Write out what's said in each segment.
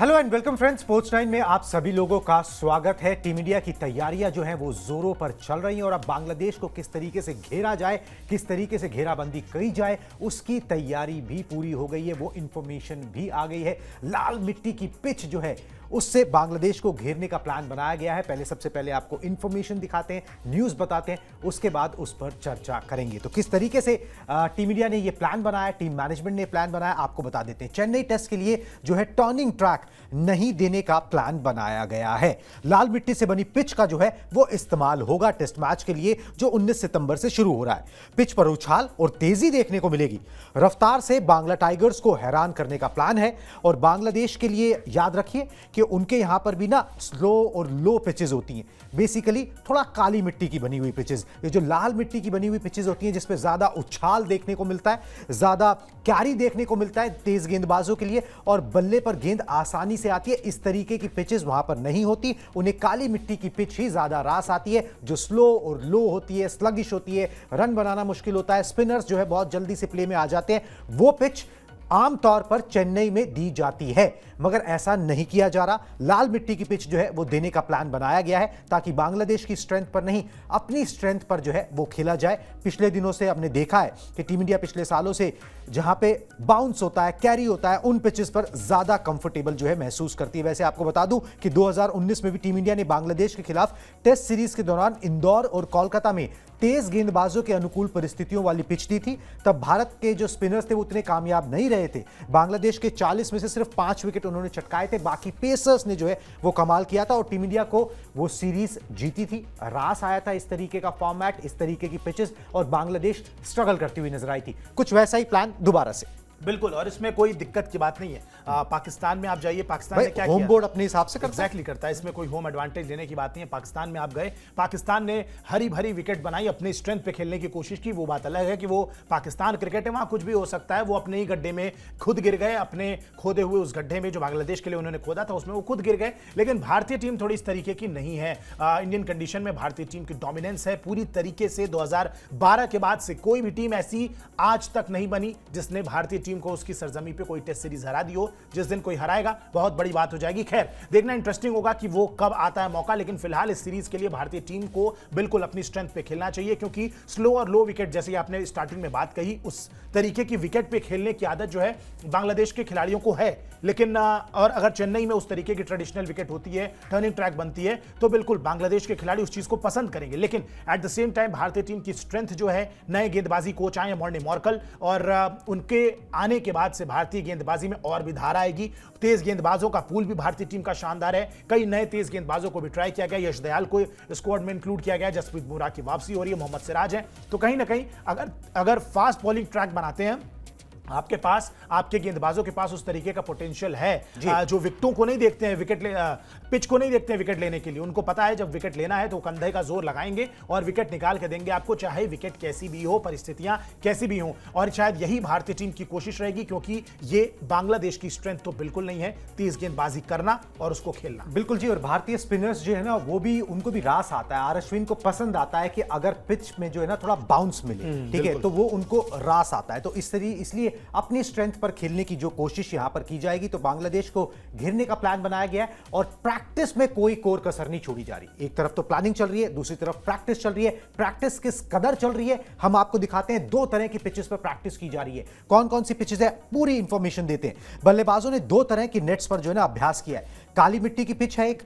Hello and welcome friends, sports 9 में आप सभी लोगों का स्वागत है। टीम इंडिया की तैयारियां जो हैं वो जोरों पर चल रही हैं और अब बांग्लादेश को किस तरीके से घेरा जाए, किस तरीके से घेराबंदी की जाए, उसकी तैयारी भी पूरी हो गई है। वो इंफॉर्मेशन भी आ गई है। लाल मिट्टी की पिच जो है उससे बांग्लादेश को घेरने का प्लान बनाया गया है। सबसे पहले आपको इंफॉर्मेशन दिखाते हैं, न्यूज़ बताते हैं, उसके बाद उस पर चर्चा करेंगे। तो किस तरीके से टीम इंडिया ने ये प्लान बनाया, टीम मैनेजमेंट ने प्लान बनाया, आपको बता देते हैं। चेन्नई टेस्ट के लिए जो है टर्निंग ट्रैक नहीं देने का प्लान बनाया गया है। लाल मिट्टी से बनी पिच का जो है वो इस्तेमाल होगा टेस्ट मैच के लिए, जो 19 सितंबर से शुरू हो रहा है। पिच पर उछाल और तेजी देखने को मिलेगी। रफ्तार से बांग्ला टाइगर्स को हैरान करने का प्लान है और बांग्लादेश के लिए याद रखिए कि उनके यहां पर भी ना स्लो और लो पिचेस होती हैं। बेसिकली थोड़ा काली मिट्टी की बनी हुई पिचेस, ये जो लाल मिट्टी की बनी हुई पिचेस होती हैं जिसपे ज्यादा उछाल देखने को मिलता है, ज्यादा कैरी देखने को मिलता है तेज गेंदबाजों के लिए, और बल्ले पर गेंद आसानी से आती है। इस तरीके की पिचेस वहां पर नहीं होती। उन्हें काली मिट्टी की पिच ही ज्यादा रास आती है, जो स्लो और लो होती है, स्लगिश होती है, रन बनाना मुश्किल होता है, स्पिनर्स जो है बहुत जल्दी से प्ले में आ जाते हैं। वो पिच आमतौर पर चेन्नई में दी जाती है, मगर ऐसा नहीं किया जा रहा। लाल मिट्टी की पिच जो है वो देने का प्लान बनाया गया है ताकि बांग्लादेश की स्ट्रेंथ पर नहीं, अपनी स्ट्रेंथ पर जो है वो खेला जाए। पिछले दिनों से हमने देखा है कि टीम इंडिया पिछले सालों से जहां पे बाउंस होता है, कैरी होता है, उन पिचेस पर ज्यादा कंफर्टेबल जो है महसूस करती है। वैसे आपको बता दूं कि 2019 में भी टीम इंडिया ने बांग्लादेश के खिलाफ टेस्ट सीरीज के दौरान इंदौर और कोलकाता में तेज गेंदबाजों के अनुकूल परिस्थितियों वाली पिच दी थी। तब भारत के जो स्पिनर्स थे वो उतने कामयाब नहीं रहे थे। बांग्लादेश के 40 में से सिर्फ 5 विकेट उन्होंने चटकाए थे, बाकी पेसर्स ने जो है वो कमाल किया था और टीम इंडिया को वो सीरीज जीती थी। रास आया था इस तरीके का फॉर्मेट, इस तरीके की पिचेस, और बांग्लादेश स्ट्रगल करती हुई नजर आई थी। कुछ वैसा ही प्लान दोबारा से। बिल्कुल, और इसमें कोई दिक्कत की बात नहीं है। पाकिस्तान में आप जाइए, पाकिस्तान ने क्या किया, होम बोर्ड अपने हिसाब से एग्जैक्टली करता है। इसमें कोई होम एडवांटेज लेने की बात नहीं है। पाकिस्तान में आप गए, पाकिस्तान ने हरी भरी विकेट बनाई, अपनी स्ट्रेंथ पे खेलने की कोशिश की। वो बात अलग है कि वो पाकिस्तान क्रिकेट है, वहां कुछ भी हो सकता है। वो अपने ही गड्ढे में खुद गिर गए, अपने खोदे हुए उस गड्ढे में जो बांग्लादेश के लिए उन्होंने खोदा था उसमें वो खुद गिर गए। लेकिन भारतीय टीम थोड़ी इस तरीके की नहीं है। इंडियन कंडीशन में भारतीय टीम की डोमिनेंस है पूरी तरीके से। 2012 के बाद से कोई भी टीम ऐसी आज तक नहीं बनी जिसने भारतीय टीम को उसकी सरजमी पे कोई टेस्ट सीरीज हरा दी हो। जिस दिन कोई हराएगा बहुत बड़ी बात हो जाएगी। खैर, देखना इंटरेस्टिंग होगा कि वो कब आता है मौका, लेकिन फिलहाल इस सीरीज के लिए भारतीय टीम को बिल्कुल अपनी स्ट्रेंथ पे खेलना चाहिए, क्योंकि स्लो और लो विकेट, जैसे आपने स्टार्टिंग में बात कही, उस तरीके की विकेट पे खेलने की आदत जो है बांग्लादेश के खिलाड़ियों को है। लेकिन और अगर चेन्नई में उस तरीके की ट्रेडिशनल विकेट होती है, टर्निंग ट्रैक बनती है, तो बिल्कुल बांग्लादेश के खिलाड़ी उस चीज को पसंद करेंगे। लेकिन एट द सेम टाइम भारतीय टीम की स्ट्रेंथ जो है, नए गेंदबाजी कोच आए मॉर्ने मॉर्कल, और उनके आने के बाद से भारतीय गेंदबाजी में और भी धार आएगी। तेज गेंदबाजों का पूल भी भारतीय टीम का शानदार है। कई नए तेज गेंदबाजों को भी ट्राई किया गया। यश दयाल को स्क्वाड में इंक्लूड किया गया। जसप्रीत बुमराह की वापसी हो रही है, मोहम्मद सिराज है। तो कहीं ना कहीं अगर फास्ट बॉलिंग ट्रैक बनाते हैं आपके पास, आपके गेंदबाजों के पास उस तरीके का पोटेंशियल है जो विकेटों को नहीं देखते हैं, पिच को नहीं देखते हैं विकेट लेने के लिए। उनको पता है जब विकेट लेना है तो कंधे का जोर लगाएंगे और विकेट निकाल के देंगे आपको, चाहे विकेट कैसी भी हो, परिस्थितियां कैसी भी हो। और शायद यही भारतीय टीम की कोशिश रहेगी, क्योंकि ये बांग्लादेश की स्ट्रेंथ तो बिल्कुल नहीं है तेज गेंदबाजी करना और उसको खेलना। बिल्कुल जी, और भारतीय स्पिनर्स जो है ना वो भी, उनको भी रास आता है। आर अश्विन को पसंद आता है कि अगर पिच में जो है ना थोड़ा बाउंस मिले, ठीक है, तो वो उनको रास आता है। तो इसलिए अपनी स्ट्रेंथ पर खेलने की जो कोशिश यहां पर की जाएगी। तो बांग्लादेश को घेरने का प्लान बनाया गया है और प्रैक्टिस में कोई कोर कसर नहीं छोड़ी जा रही। एक तरफ तो प्लानिंग चल रही है, दूसरी तरफ प्रैक्टिस चल रही है। प्रैक्टिस किस कदर चल रही है हम आपको दिखाते हैं। 2 तरह की पिचेस पर प्रैक्टिस की जा रही है। कौन कौन सी पिचेस है पूरी इंफॉर्मेशन देते हैं। बल्लेबाजों ने 2 तरह की नेट्स पर जो है ना अभ्यास किया है। काली मिट्टी की पिच है एक,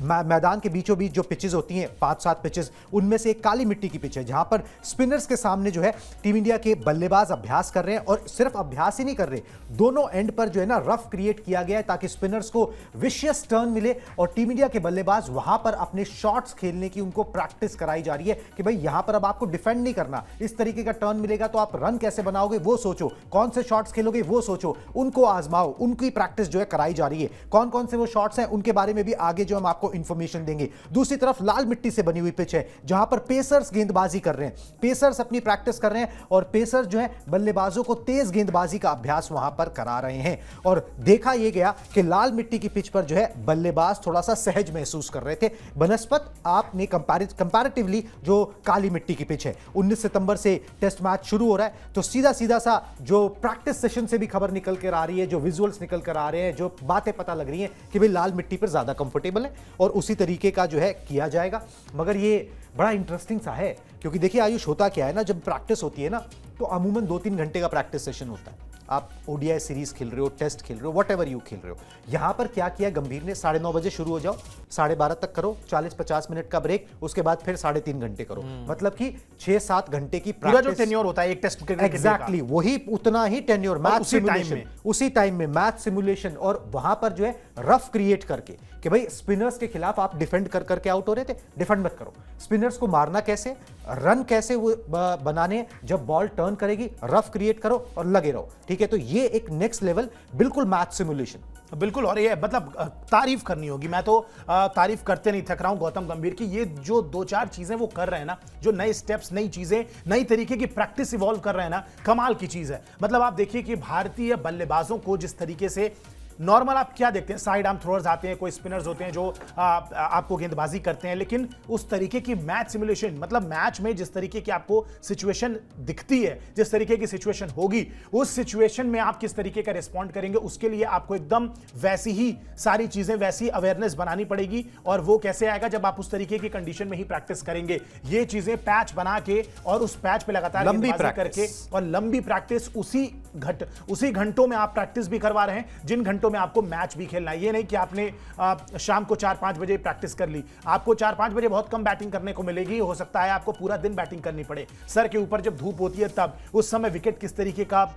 मैदान के बीचों बीच जो पिचेस होती हैं 5-7 पिचेस, उनमें से एक काली मिट्टी की पिच है, जहां पर स्पिनर्स के सामने जो है टीम इंडिया के बल्लेबाज अभ्यास कर रहे हैं। और सिर्फ अभ्यास ही नहीं कर रहे, दोनों एंड पर जो है ना रफ क्रिएट किया गया है ताकि स्पिनर्स को विशियस टर्न मिले और टीम इंडिया के बल्लेबाज वहां पर अपने शॉट्स खेलने की उनको प्रैक्टिस कराई जा रही है कि भाई यहां पर अब आपको डिफेंड नहीं करना, इस तरीके का टर्न मिलेगा तो आप रन कैसे बनाओगे वो सोचो, कौन से शॉट्स खेलोगे वो सोचो, उनको आजमाओ, उनकी प्रैक्टिस जो है कराई जा रही है। कौन कौन से वो शॉट्स हैं उनके बारे में भी आगे जो हम आपको इंफॉर्मेशन देंगे। दूसरी तरफ लाल मिट्टी से बनी हुई पिच है जहां पर पेसर्स गेंदबाजी कर रहे हैं, पेसर्स अपनी प्रैक्टिस कर रहे हैं और पेसर्स जो है बल्लेबाजों को तेज गेंदबाजी का अभ्यास वहां पर करा रहे हैं। और देखा यह गया कि लाल मिट्टी की पिच पर जो है बल्लेबाज थोड़ा सा सहज महसूस कर रहे थे बनस्पत आपने कंपैरेटिवली जो काली मिट्टी की पिच है। 19 सितंबर से टेस्ट मैच शुरू हो रहा है, तो सीधा सीधा सा जो प्रैक्टिस सेशन से भी खबर निकल कर आ रही है, जो विजुअल्स निकल कर आ रहे हैं, जो बातें पता लग रही हैं कि भाई लाल मिट्टी पर ज्यादा कंफर्टेबल है और उसी तरीके का जो है किया जाएगा। मगर ये बड़ा इंटरेस्टिंग सा है क्योंकि देखिए आयुष, होता क्या है ना, जब प्रैक्टिस होती है ना तो अमूमन 2-3 घंटे का प्रैक्टिस सेशन होता है। आप ओडीआई सीरीज खेल रहे हो, टेस्ट खेल रहे हो, व्हाटएवर यू खेल रहे हो। यहां पर क्या किया गंभीर ने, 9:30 बजे शुरू हो जाओ, 12:30 तक करो, 40-50 मिनट का ब्रेक, उसके बाद फिर 3.5 घंटे करो। मतलब कि 6-7 घंटे की पूरा जो टेन्योर होता है एक टेस्ट क्रिकेट एग्जैक्टली वही उतना ही टेन्योर, मैच सिमुलेशन, उसी टाइम में मैच सिमुलेशन, और वहां पर जो है रफ क्रिएट करके कि भाई स्पिनर्स के खिलाफ आप डिफेंड कर करके आउट हो रहे थे, डिफेंड मत करो। स्पिनर्स को मारना कैसे, रन कैसे वो बनाने, जब बॉल टर्न करेगी रफ क्रिएट करो और लगे रहो। ठीक है, तो ये एक नेक्स्ट लेवल बिल्कुल मैच सिमुलेशन। बिल्कुल, और ये मतलब तारीफ करनी होगी। मैं तो तारीफ करते नहीं थक रहा हूं गौतम गंभीर की। ये जो 2-4 चीजें वो कर रहे हैं ना, जो नए स्टेप्स, नई चीजें, नई तरीके की प्रैक्टिस इवॉल्व कर रहे हैं ना, कमाल की चीज है। मतलब आप देखिए कि भारतीय बल्लेबाजों को जिस तरीके से नॉर्मल आप क्या देखते हैं, साइड आर्म थ्रोअर्स आते हैं, कोई स्पिनर्स होते हैं जो आपको गेंदबाजी करते हैं, लेकिन उस तरीके की मैच सिमुलेशन, मतलब मैच में जिस तरीके की आपको सिचुएशन दिखती है, जिस तरीके की सिचुएशन होगी, उस सिचुएशन में आप किस तरीके का रिस्पॉन्ड करेंगे, उसके लिए आपको एकदम वैसी ही सारी चीजें, वैसी अवेयरनेस बनानी पड़ेगी। और वो कैसे आएगा, जब आप उस तरीके की कंडीशन में ही प्रैक्टिस करेंगे। ये चीजें पैच बना के और उस पैच पे लगातार लंबी गेंदबाजी करके और लंबी प्रैक्टिस, उसी घंटों में आप प्रैक्टिस भी करवा रहे हैं जिन घंटों में आपको मैच भी खेलना है। ये नहीं कि आपने शाम को 4-5 बजे प्रैक्टिस कर ली। आपको 4-5 बजे बहुत कम बैटिंग करने को मिलेगी, हो सकता है आपको पूरा दिन बैटिंग करनी पड़े। सर के ऊपर जब धूप होती है तब उस समय विकेट किस तरीके का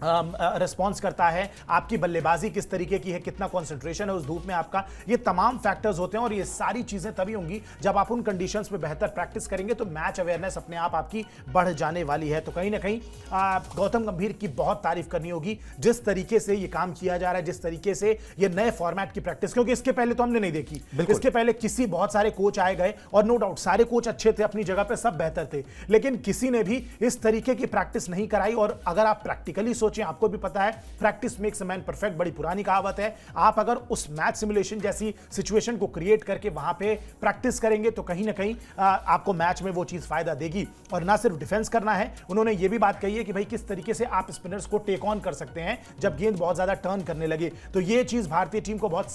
रिस्पॉन्स करता है, आपकी बल्लेबाजी किस तरीके की है, कितना कंसंट्रेशन है उस धूप में आपका, ये तमाम फैक्टर्स होते हैं। और ये सारी चीजें तभी होंगी जब आप उन कंडीशंस में बेहतर प्रैक्टिस करेंगे, तो मैच अवेयरनेस अपने आप आपकी बढ़ जाने वाली है। तो कहीं ना कहीं गौतम गंभीर की बहुत तारीफ करनी होगी, जिस तरीके से ये काम किया जा रहा है, जिस तरीके से ये नए फॉर्मेट की प्रैक्टिस, क्योंकि इसके पहले तो हमने नहीं देखी। इसके पहले बहुत सारे कोच आए गए और नो डाउट सारे कोच अच्छे थे, अपनी जगह पे सब बेहतर थे, लेकिन किसी ने भी इस तरीके की प्रैक्टिस नहीं कराई। और अगर आप प्रैक्टिकली आपको भी पता है practice makes a man perfect, बड़ी पुरानी कहावत है। आप अगर उस मैच सिमुलेशन जैसी सिचुएशन को क्रिएट करके वहां पे प्रैक्टिस करेंगे तो कहीं ना कहीं आपको मैच में वो चीज फायदा देगी। और ना सिर्फ डिफेंस करना है, उन्होंने ये भी बात कही है कि भाई किस तरीके से आप स्पिनर्स को टेक ऑन कर सकते हैं जब गेंद बहुत ज्यादा टर्न करने लगे। तो ये चीज भारतीय टीम को बहुत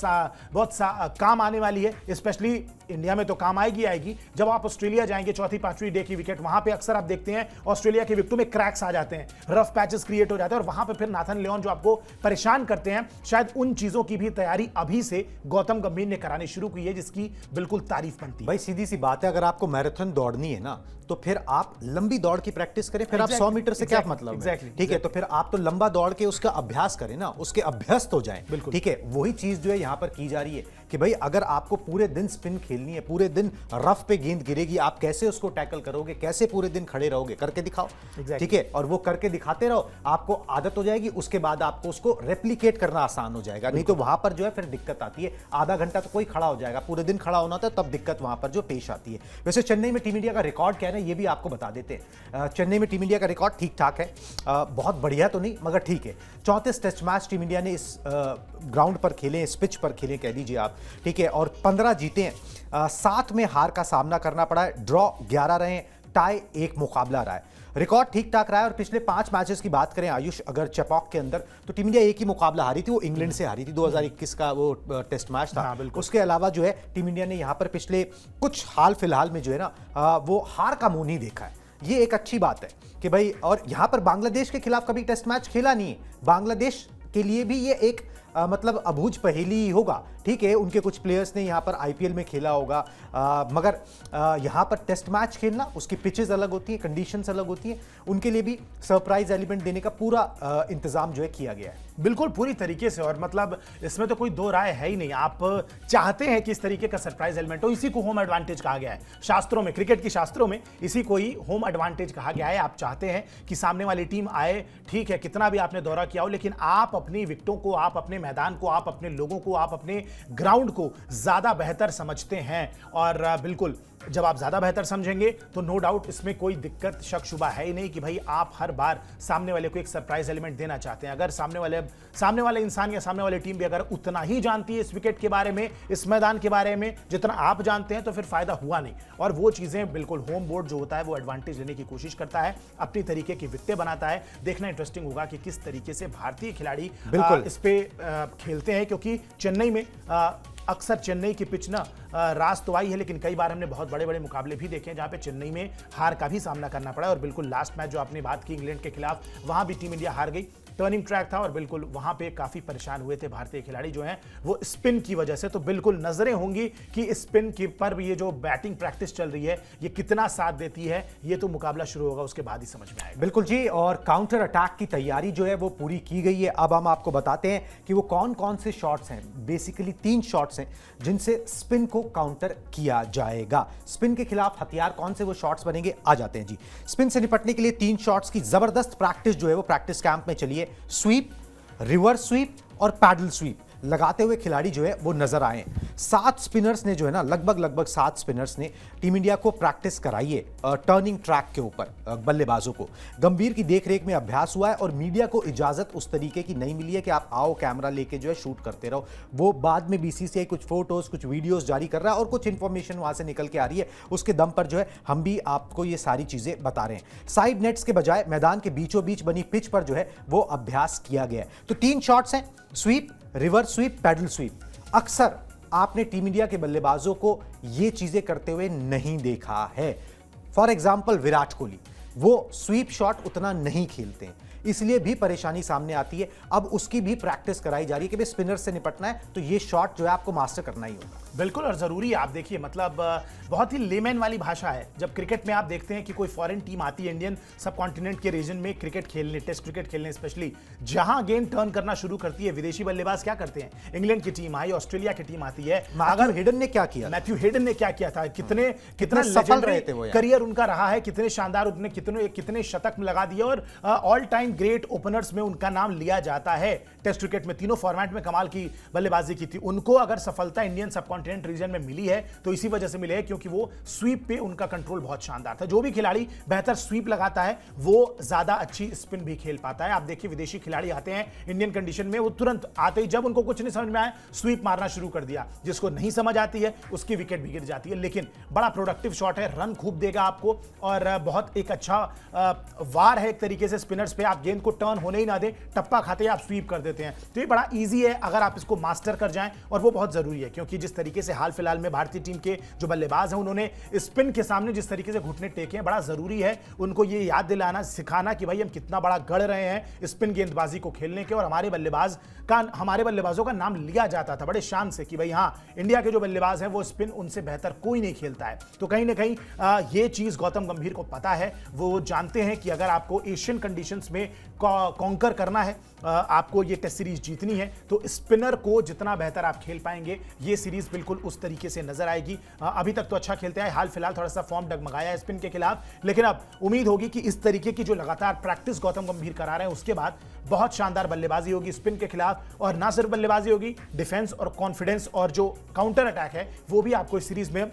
काम आने वाली है। स्पेशली इंडिया में तो काम आएगी। जब आप ऑस्ट्रेलिया जाएंगे, 4वीं-5वीं डे की विकेट, वहां पे अक्सर आप देखते हैं ऑस्ट्रेलिया की विकेटों में क्रैक्स आ जाते हैं, रफ पैचेस क्रिएट हो जाते हैं और वहां पे फिर नाथन लियोन जो आपको परेशान करते हैं। शायद उन चीजों की भी तैयारी अभी से गौतम गंभीर ने करानी शुरू की है, जिसकी बिल्कुल तारीफ बनती है। भाई सीधी सी बात है, अगर आपको मैराथन दौड़नी है ना तो फिर आप लंबी दौड़ की प्रैक्टिस करें, फिर आप 100 मीटर से क्या मतलब है, ठीक है, तो फिर आप तो लंबा दौड़ के उसका अभ्यास करें ना, उसके अभ्यस्त हो जाएं, ठीक है। वही चीज जो है यहां पर की जा रही है कि भाई अगर आपको पूरे दिन स्पिन खेलनी है, पूरे दिन रफ पे गेंद गिरेगी, आप कैसे उसको टैकल करोगे, कैसे पूरे दिन खड़े रहोगे, करके दिखाओ, ठीक है। और वो करके दिखाते रहो, आपको आदत हो जाएगी, उसके बाद आपको उसको रेप्लिकेट करना आसान हो जाएगा। नहीं तो वहां पर जो है फिर दिक्कत आती है। आधा घंटा तो कोई खड़ा हो जाएगा, पूरे दिन खड़ा होना था, तब दिक्कत वहां पर जो पेश आती है। वैसे चेन्नई में टीम इंडिया का रिकॉर्ड क्या है ना, ये भी आपको बता देते हैं। चेन्नई में टीम इंडिया का रिकॉर्ड ठीक ठाक है, बहुत बढ़िया तो नहीं मगर ठीक है। 34 टेस्ट मैच टीम इंडिया ने इस ग्राउंड पर खेले, इस पिच पर खेले कह लीजिए आप, ठीक है, और 15 जीते हैं। 7 में हार का सामना करना पड़ा है, ड्रॉ 11 रहे, टाई 1 मुकाबला रहा है। रिकॉर्ड ठीक ठाक रहा है। और पिछले 5 मैचेस की बात करें आयुष, अगर चेपॉक के अंदर, तो टीम इंडिया एक ही मुकाबला हारी थी, वो इंग्लैंड से हारी थी, 2021 का वो टेस्ट मैच था। उसके अलावा जो है टीम इंडिया ने यहां पर पिछले कुछ हाल फिलहाल में जो है ना वो हार का मुंह नहीं देखा है। ये एक अच्छी बात है कि भाई, और यहां पर बांग्लादेश के खिलाफ कभी टेस्ट मैच खेला नहीं है, बांग्लादेश के लिए भी ये एक मतलब अबूझ पहेली ही होगा, ठीक है। उनके कुछ प्लेयर्स ने यहाँ पर आईपीएल में खेला होगा, मगर यहाँ पर टेस्ट मैच खेलना, उसकी पिचेस अलग होती हैं, कंडीशंस अलग होती हैं, उनके लिए भी सरप्राइज एलिमेंट देने का पूरा इंतजाम जो है किया गया है। बिल्कुल पूरी तरीके से, और मतलब इसमें तो कोई दो राय है ही नहीं। आप चाहते हैं कि इस तरीके का सरप्राइज एलिमेंट हो, इसी को होम एडवांटेज कहा गया है शास्त्रों में, क्रिकेट की शास्त्रों में इसी को ही होम एडवांटेज कहा गया है। आप चाहते हैं कि सामने वाली टीम आए, ठीक है, कितना भी आपने दौरा किया हो, लेकिन आप अपनी विकेटों को, आप अपने मैदान को, आप अपने लोगों को, आप अपने ग्राउंड को ज्यादा बेहतर समझते हैं। और बिल्कुल जब आप ज्यादा बेहतर समझेंगे तो नो डाउट इसमें कोई दिक्कत, शक शुबा है ही नहीं कि भाई आप हर बार सामने वाले को एक सरप्राइज एलिमेंट देना चाहते हैं। अगर सामने वाले इंसान या सामने वाली टीम भी अगर उतना ही जानती है इस विकेट के बारे में, इस मैदान के बारे में जितना आप जानते हैं, तो फिर फायदा हुआ नहीं। और वो चीजें बिल्कुल होम बोर्ड जो होता है वो एडवांटेज लेने की कोशिश करता है, अपनी तरीके की विकेटें बनाता है। देखना इंटरेस्टिंग होगा कि किस तरीके से भारतीय खिलाड़ी इस पे खेलते हैं, क्योंकि चेन्नई में अक्सर चेन्नई की पिच ना रास तो आई है, लेकिन कई बार हमने बहुत बड़े बड़े मुकाबले भी देखे हैं जहां पे चेन्नई में हार का भी सामना करना पड़ा। और बिल्कुल लास्ट मैच जो आपने बात की इंग्लैंड के खिलाफ, वहां भी टीम इंडिया हार गई, टर्निंग ट्रैक था और बिल्कुल वहां पे काफी परेशान हुए थे भारतीय खिलाड़ी जो हैं वो स्पिन की वजह से। तो बिल्कुल नजरें होंगी कि स्पिन की पर भी ये जो बैटिंग प्रैक्टिस चल रही है ये कितना साथ देती है, ये तो मुकाबला शुरू होगा उसके बाद ही समझ में आएगा। बिल्कुल जी, और काउंटर अटैक की तैयारी जो है वो पूरी की गई है। अब हम आपको बताते हैं कि वो कौन कौन से शॉट्स हैं। बेसिकली 3 शॉट्स हैं जिनसे स्पिन को काउंटर किया जाएगा। स्पिन के खिलाफ हथियार कौन से वो शॉट्स बनेंगे, आ जाते हैं जी। स्पिन से निपटने के लिए 3 शॉट्स की जबरदस्त प्रैक्टिस जो है वो प्रैक्टिस कैंप में चली है। स्वीप, रिवर्स स्वीप और पैडल स्वीप लगाते हुए खिलाड़ी जो है वो नजर आए। 7 स्पिनर्स ने जो है ना, लगभग 7 स्पिनर्स ने टीम इंडिया को प्रैक्टिस कराई है टर्निंग ट्रैक के ऊपर। बल्लेबाजों को गंभीर की देखरेख में अभ्यास हुआ है और मीडिया को इजाजत उस तरीके की नहीं मिली है कि आप आओ कैमरा लेके जो है शूट करते रहो। वो बाद में बीसीसीआई कुछ फोटोज, कुछ वीडियोस जारी कर रहा है और कुछ इंफॉर्मेशन वहां से निकल के आ रही है, उसके दम पर जो है हम भी आपको ये सारी चीजें बता रहे हैं। साइड नेट्स के बजाय मैदान के बीचों बीच बनी पिच पर जो है वो अभ्यास किया गया है। तो 3 शॉट्स हैं, sweep, reverse sweep, paddle sweep. अक्सर आपने टीम इंडिया के बल्लेबाजों को ये चीजें करते हुए नहीं देखा है। फॉर एग्जाम्पल विराट कोहली, वो स्वीप शॉट उतना नहीं खेलते हैं, इसलिए भी परेशानी सामने आती है। अब उसकी भी प्रैक्टिस कराई जा रही है कि भाई स्पिनर से निपटना है तो ये शॉट जो है आपको मास्टर करना ही होगा। बिल्कुल, और जरूरी है। आप देखिए, मतलब बहुत ही लेमैन वाली भाषा है। जब क्रिकेट में आप देखते हैं कि कोई फॉरेन टीम आती है इंडियन सब कॉन्टिनेंट के रीजन में क्रिकेट खेलने, टेस्ट क्रिकेट खेलने, स्पेशली जहां गेंद टर्न करना शुरू करती है, विदेशी बल्लेबाज क्या करते हैं? इंग्लैंड की टीम आई, ऑस्ट्रेलिया की टीम आती है। अगर हिडन ने क्या किया, मैथ्यू हेडन ने क्या किया था, कितना सफल रहे थे वो, करियर उनका रहा है, कितने शानदार, उन्होंने कितने शतक लगा दिए और ऑल टाइम ग्रेट ओपनर्स में उनका नाम लिया जाता है। टेस्ट क्रिकेट में तीनों फॉर्मेट में कमाल की बल्लेबाजी की थी। उनको अगर सफलता इंडियन सब कॉन्टिनेंट रीजन में मिली है तो इसी वजह से मिली है क्योंकि वो स्वीप पे उनका कंट्रोल बहुत शानदार था। जो भी खिलाड़ी बेहतर स्वीप लगाता है वो ज्यादा अच्छी स्पिन भी खेल पाता है। आप देखिए, विदेशी खिलाड़ी आते हैं इंडियन कंडीशन में, वो तुरंत आते ही जब उनको कुछ नहीं समझ में आया स्वीप मारना शुरू कर दिया। जिसको नहीं समझ आती है उसकी विकेट भी गिर जाती है। लेकिन बड़ा प्रोडक्टिव शॉट है, रन खूब देगा आपको और बहुत एक अच्छा वार है एक तरीके से स्पिनर्स पे। आप गेंद को टर्न होने ही ना दें, टप्पा खाते ही आप स्वीप कर देते हैं। तो ये बड़ा इजी है अगर आप इसको मास्टर कर जाएं, और वो बहुत जरूरी है क्योंकि जिस तरीके से हाल फिलहाल में भारतीय टीम के जो बल्लेबाज हैं उन्होंने स्पिन के सामने जिस तरीके से घुटने टेके हैं, बड़ा जरूरी है उनको ये याद दिलाना, सिखाना कि भाई हम कितना बड़ा गढ़ रहे हैं स्पिन गेंदबाजी को खेलने के। और हमारे बल्लेबाजों का नाम लिया जाता था बड़े शान से कि भाई हाँ, इंडिया के जो बल्लेबाज हैं वो स्पिन उनसे बेहतर कोई नहीं खेलता है। तो कहीं ना कहीं ये चीज गौतम गंभीर को पता है। वो जानते हैं कि अगर आपको एशियन कंडीशंस में कॉन्कर करना है, आपको ये टेस्ट सीरीज जीतनी है, तो स्पिनर को जितना बेहतर आप खेल पाएंगे ये सीरीज बिल्कुल उस तरीके से नजर आएगी। अभी तक तो अच्छा खेलते हैं, हाल फिलहाल थोड़ा सा फॉर्म डगमगाया है स्पिन के खिलाफ, लेकिन अब उम्मीद होगी कि इस तरीके की जो लगातार प्रैक्टिस गौतम गंभीर करा रहे हैं उसके बाद बहुत शानदार बल्लेबाजी होगी स्पिन के खिलाफ। और ना सिर्फ बल्लेबाजी होगी, डिफेंस और कॉन्फिडेंस और जो काउंटर अटैक है वो भी आपको इस सीरीज में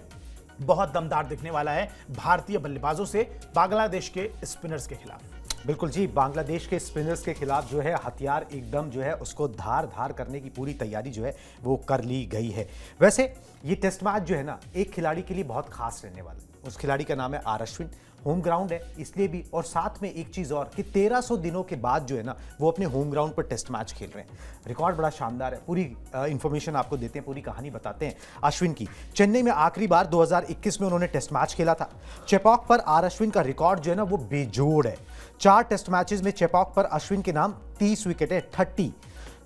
बहुत दमदार दिखने वाला है भारतीय बल्लेबाजों से बांग्लादेश के स्पिनर्स के खिलाफ। बिल्कुल जी, बांग्लादेश के स्पिनर्स के खिलाफ जो है हथियार एकदम जो है उसको धार करने की पूरी तैयारी जो है वो कर ली गई है। वैसे ये टेस्ट मैच जो है ना एक खिलाड़ी के लिए बहुत खास रहने वाला है। उस खिलाड़ी का नाम है आर अश्विन। होम ग्राउंड है इसलिए भी, और साथ में एक चीज़ और कि 1300 दिनों के बाद जो है ना वो अपने होम ग्राउंड पर टेस्ट मैच खेल रहे हैं। रिकॉर्ड बड़ा शानदार है। पूरी इंफॉर्मेशन आपको देते हैं, पूरी कहानी बताते हैं अश्विन की। चेन्नई में आखिरी बार 2021 में उन्होंने टेस्ट मैच खेला था। चेपॉक पर आर अश्विन का रिकॉर्ड जो है ना वो बेजोड़ है। 4 टेस्ट मैचेस में चेपॉक पर अश्विन के नाम 30 विकेट है, 30।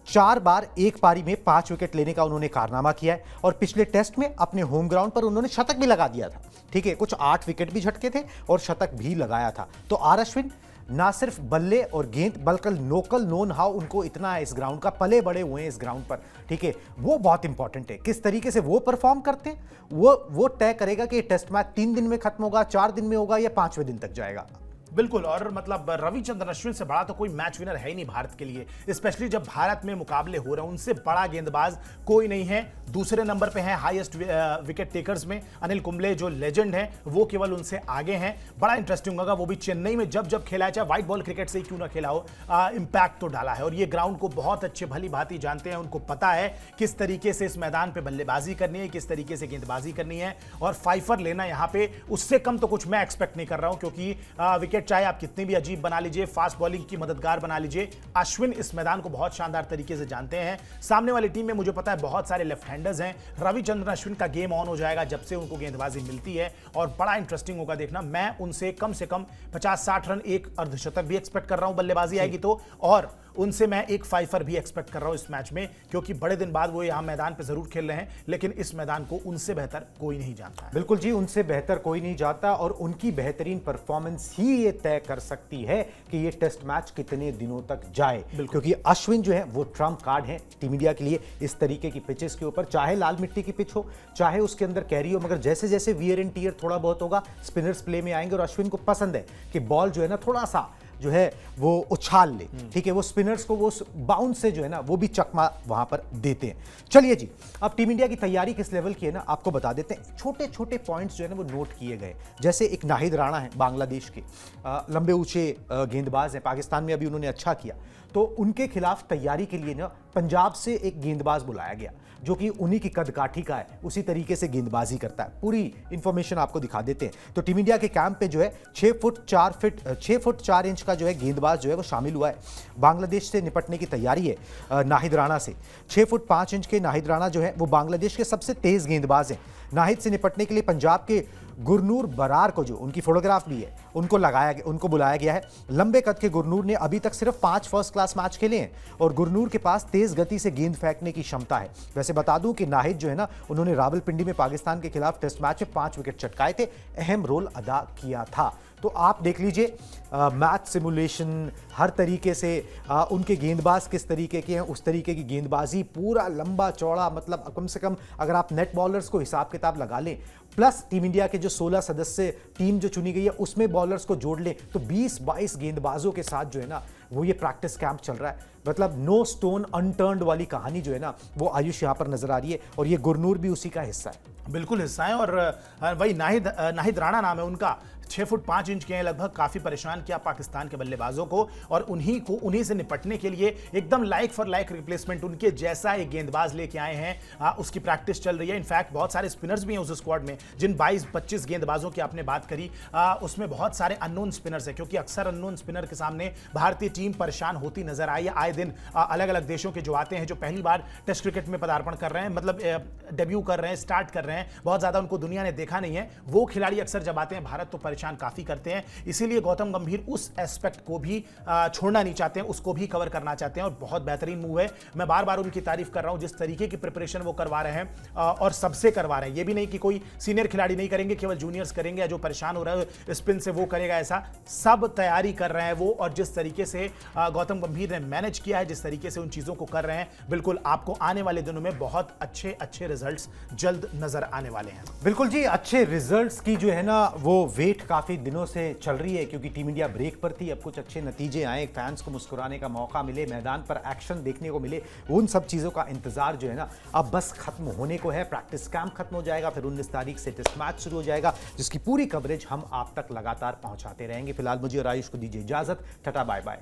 4 बार एक पारी में 5 विकेट लेने का उन्होंने कारनामा किया है और पिछले टेस्ट में अपने होम ग्राउंड पर उन्होंने शतक भी लगा दिया था। ठीक है, कुछ 8 विकेट भी झटके थे और शतक भी लगाया था। तो आर अश्विन ना सिर्फ बल्ले और गेंद बल्कि लोकल नोन हाउ उनको इतना है इस ग्राउंड का, पले बड़े हुए हैं इस ग्राउंड पर, ठीक है, वो बहुत इंपॉर्टेंट है। किस तरीके से वो परफॉर्म करते हैं वो तय करेगा कि टेस्ट मैच 3 दिन में खत्म होगा, 4 दिन में होगा या 5वें दिन तक जाएगा। बिल्कुल, और मतलब रविचंद्रन अश्विन से बड़ा तो कोई मैच विनर है ही नहीं भारत के लिए, स्पेशली जब भारत में मुकाबले हो रहे हैं। उनसे बड़ा गेंदबाज कोई नहीं है। दूसरे नंबर पे हैं हाईएस्ट विकेट टेकर्स में अनिल कुंबले, जो लेजेंड हैं, वो केवल उनसे आगे हैं। बड़ा इंटरेस्टिंग होगा, वो भी चेन्नई में जब जब खेला है, चाहे व्हाइट बॉल क्रिकेट से ही क्यों ना खेला हो, इंपैक्ट तो डाला है। और ये ग्राउंड को बहुत अच्छे भली भांति जानते हैं, उनको पता है किस तरीके से इस मैदान पे बल्लेबाजी करनी है, किस तरीके से गेंदबाजी करनी है। और फाइफर लेना यहाँ पे उससे कम तो कुछ मैं एक्सपेक्ट नहीं कर रहा हूं, क्योंकि विकेट चाहे आप कितनी भी अजीब बना लीजिए, फास्ट बॉलिंग की मददगार बना लीजिए, अश्विन इस मैदान को बहुत शानदार तरीके से जानते हैं। सामने वाली टीम में मुझे पता है बहुत सारे लेफ्ट हैंडर्स हैं। रविचंद्रन अश्विन का गेम ऑन हो जाएगा जब से उनको गेंदबाजी मिलती है, और बड़ा इंटरेस्टिंग होगा देखना। मैं उनसे कम से कम 50-60 रन, एक अर्धशतक भी एक्सपेक्ट कर रहा हूं बल्लेबाजी आएगी तो, और उनसे मैं एक फाइफर भी एक्सपेक्ट कर रहा हूं इस मैच में, क्योंकि बड़े दिन बाद वो यहां मैदान पे जरूर खेल रहे हैं, लेकिन इस मैदान को उनसे बेहतर कोई नहीं जानता है। बिल्कुल जी, उनसे बेहतर कोई नहीं जाता, और उनकी बेहतरीन परफॉर्मेंस ही ये तय कर सकती है कि ये टेस्ट मैच कितने दिनों तक जाए, क्योंकि अश्विन जो है वो ट्रम्प कार्ड है टीम इंडिया के लिए इस तरीके की पिचेस के ऊपर, चाहे लाल मिट्टी की पिच हो, चाहे उसके अंदर कैरी हो, मगर जैसे जैसे वियर एंड टियर थोड़ा बहुत होगा, स्पिनर्स प्ले में आएंगे, और अश्विन को पसंद है कि बॉल जो है ना थोड़ा सा जो है वो उछाल ले, ठीक है, वो स्पिनर्स को वो बाउंस से जो है ना वो भी चकमा वहां पर देते हैं। चलिए जी, अब टीम इंडिया की तैयारी किस लेवल की है ना आपको बता देते हैं। छोटे छोटे पॉइंट्स जो है ना वो नोट किए गए, जैसे एक नाहिद राणा है बांग्लादेश के, लंबे ऊंचे गेंदबाज हैं, पाकिस्तान में अभी उन्होंने अच्छा किया, तो उनके खिलाफ तैयारी के लिए ना पंजाब से एक गेंदबाज बुलाया गया जो कि उन्हीं की कद काठी का है, उसी तरीके से गेंदबाजी करता है। पूरी इंफॉर्मेशन आपको दिखा देते हैं। तो टीम इंडिया के कैंप पे जो है 6 फुट 4 इंच का जो है गेंदबाज जो है वो शामिल हुआ है। बांग्लादेश से निपटने की तैयारी है नाहिद राणा से। 6 फुट 5 इंच के नाहिद राणा जो है वो बांग्लादेश के सबसे तेज गेंदबाज हैं। नाहिद से निपटने के लिए पंजाब के गुरनूर बरार को, जो उनकी फोटोग्राफ भी है, उनको बुलाया गया है। लंबे कद के गुरनूर ने अभी तक सिर्फ 5 फर्स्ट क्लास मैच खेले हैं, और गुरनूर के पास तेज गति से गेंद फेंकने की क्षमता है। वैसे बता दूं कि नाहिद जो है ना, उन्होंने रावलपिंडी में पाकिस्तान के खिलाफ टेस्ट मैच में 5 विकेट चटकाए थे, अहम रोल अदा किया था। तो आप देख लीजिए मैच सिमुलेशन, हर तरीके से उनके गेंदबाज किस तरीके के हैं, उस तरीके की गेंदबाजी, पूरा लंबा चौड़ा, मतलब कम से कम अगर आप नेट बॉलर्स को हिसाब किताब लगा लें, प्लस टीम इंडिया के जो 16 सदस्य टीम जो चुनी गई है उसमें बॉलर्स को जोड़ लें, तो 20-22 गेंदबाजों के साथ जो है ना वो ये प्रैक्टिस कैंप चल रहा है। मतलब नो स्टोन अनटर्न्ड वाली कहानी जो है ना वो आयुष यहाँ पर नजर आ रही है, और ये गुरनूर भी उसी का हिस्सा है। बिल्कुल हिस्सा है। और वही नाहिद राणा नाम है उनका, 6 फुट 5 इंच के हैं लगभग, काफी परेशान किया पाकिस्तान के बल्लेबाजों को, और उन्हीं से निपटने के लिए एकदम लाइक फॉर लाइक रिप्लेसमेंट उनके जैसा एक गेंदबाज लेके आए हैं। उसकी प्रैक्टिस चल रही है। इनफैक्ट बहुत सारे स्पिनर्स भी हैं उस स्क्वाड में, जिन 22-25 गेंदबाजों की आपने बात करी, उसमें बहुत सारे अननोन स्पिनर्स हैं, क्योंकि अक्सर अननोन स्पिनर के सामने भारतीय टीम परेशान होती नजर आई है। आए दिन अलग अलग देशों के जो आते हैं, जो पहली बार टेस्ट क्रिकेट में पदार्पण कर रहे हैं, मतलब डेब्यू कर रहे हैं, स्टार्ट कर रहे हैं, बहुत ज्यादा उनको दुनिया ने देखा नहीं है, वो खिलाड़ी अक्सर जब आते हैं भारत तो परेशान काफी करते हैं। इसीलिए गौतम गंभीर उस एस्पेक्ट को भी छोड़ना नहीं चाहते हैं, उसको भी कवर करना चाहते हैं, और बहुत बेहतरीन मूव है। मैं बार बार उनकी तारीफ कर रहा हूं, जिस तरीके की प्रिपरेशन वो करवा रहे हैं, और सबसे करवा रहे हैं। ये भी नहीं कि कोई सीनियर खिलाड़ी नहीं करेंगे, केवल जूनियर्स करेंगे, या जो परेशान हो रहा है स्पिन से वो करेगा, ऐसा सब तैयारी कर रहे हैं वो। और जिस तरीके से गौतम गंभीर ने मैनेज किया है, जिस तरीके से उन चीजों को कर रहे हैं, बिल्कुल आपको आने वाले दिनों में बहुत अच्छे रिजल्ट्स जल्द नजर आने वाले हैं। बिल्कुल जी, अच्छे रिजल्ट्स की जो है ना वो वेट काफी दिनों से चल रही है, क्योंकि टीम इंडिया ब्रेक पर थी। अब कुछ अच्छे नतीजे आए, फैंस को मुस्कुराने का मौका मिले, मैदान पर एक्शन देखने को मिले, उन सब चीजों का इंतजार जो है ना अब बस खत्म होने को है। प्रैक्टिस कैंप खत्म हो जाएगा, फिर 19 तारीख से टेस्ट मैच शुरू हो जाएगा, जिसकी पूरी कवरेज हम आप तक लगातार पहुंचाते रहेंगे। फिलहाल मुझे और आयुष को दीजिए इजाजत, टाटा बाय बाय।